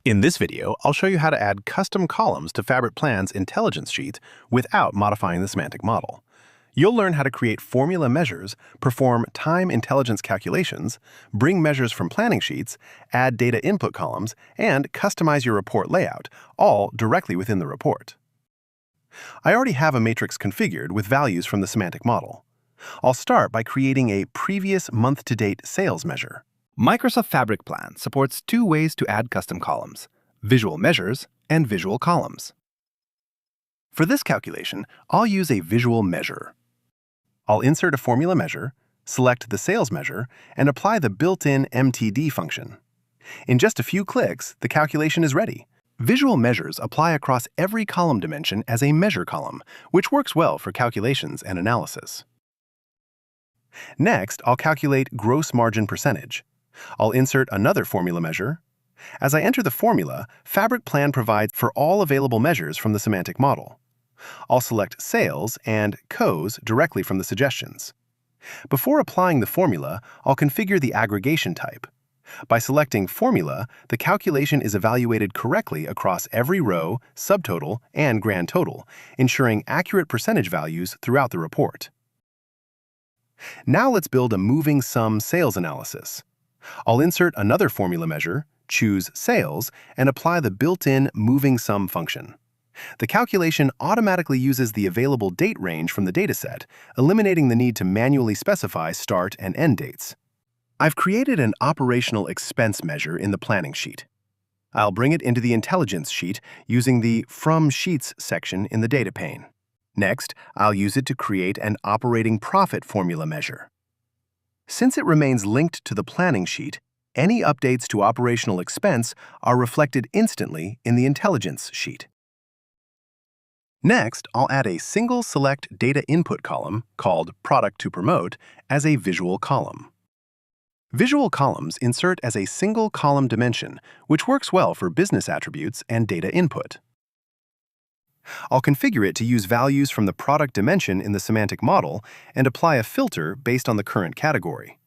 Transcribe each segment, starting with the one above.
In this video, I'll show you how to add custom columns to Fabric Plan's intelligence sheet without modifying the semantic model. You'll learn how to create formula measures, perform time intelligence calculations, bring measures from planning sheets, add data input columns, and customize your report layout, all directly within the report. I already have a matrix configured with values from the semantic model. I'll start by creating a previous month-to-date sales measure. Microsoft Fabric Plan supports two ways to add custom columns: visual measures and visual columns. For this calculation, I'll use a visual measure. I'll insert a formula measure, select the sales measure, and apply the built-in MTD function. In just a few clicks, the calculation is ready. Visual measures apply across every column dimension as a measure column, which works well for calculations and analysis. Next, I'll calculate gross margin percentage. I'll insert another formula measure. As I enter the formula, Fabric Plan provides for all available measures from the semantic model. I'll select sales and COs directly from the suggestions. Before applying the formula, I'll configure the aggregation type. By selecting formula, the calculation is evaluated correctly across every row, subtotal, and grand total, ensuring accurate percentage values throughout the report. Now let's build a moving sum sales analysis. I'll insert another formula measure, choose sales, and apply the built-in moving sum function. The calculation automatically uses the available date range from the dataset, eliminating the need to manually specify start and end dates. I've created an operational expense measure in the planning sheet. I'll bring it into the intelligence sheet using the From Sheets section in the data pane. Next, I'll use it to create an operating profit formula measure. Since it remains linked to the planning sheet, any updates to operational expense are reflected instantly in the intelligence sheet. Next, I'll add a single select data input column called Product to Promote as a visual column. Visual columns insert as a single column dimension, which works well for business attributes and data input. I'll configure it to use values from the product dimension in the semantic model and apply a filter based on the current category.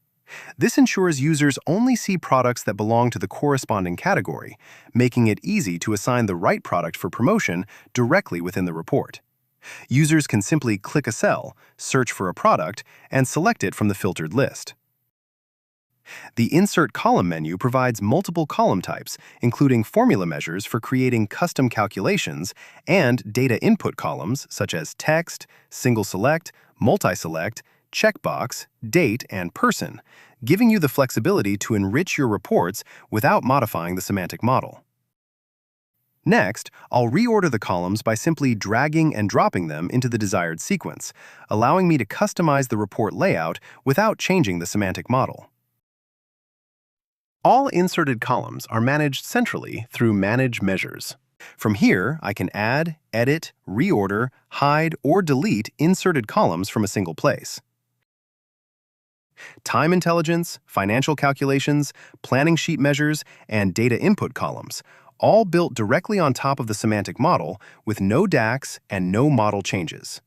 This ensures users only see products that belong to the corresponding category, making it easy to assign the right product for promotion directly within the report. Users can simply click a cell, search for a product, and select it from the filtered list. The Insert Column menu provides multiple column types, including formula measures for creating custom calculations and data input columns such as text, single select, multi-select, checkbox, date, and person, giving you the flexibility to enrich your reports without modifying the semantic model. Next, I'll reorder the columns by simply dragging and dropping them into the desired sequence, allowing me to customize the report layout without changing the semantic model. All inserted columns are managed centrally through Manage Measures. From here, I can add, edit, reorder, hide, or delete inserted columns from a single place. Time intelligence, financial calculations, planning sheet measures, and data input columns, all built directly on top of the semantic model with no DAX and no model changes.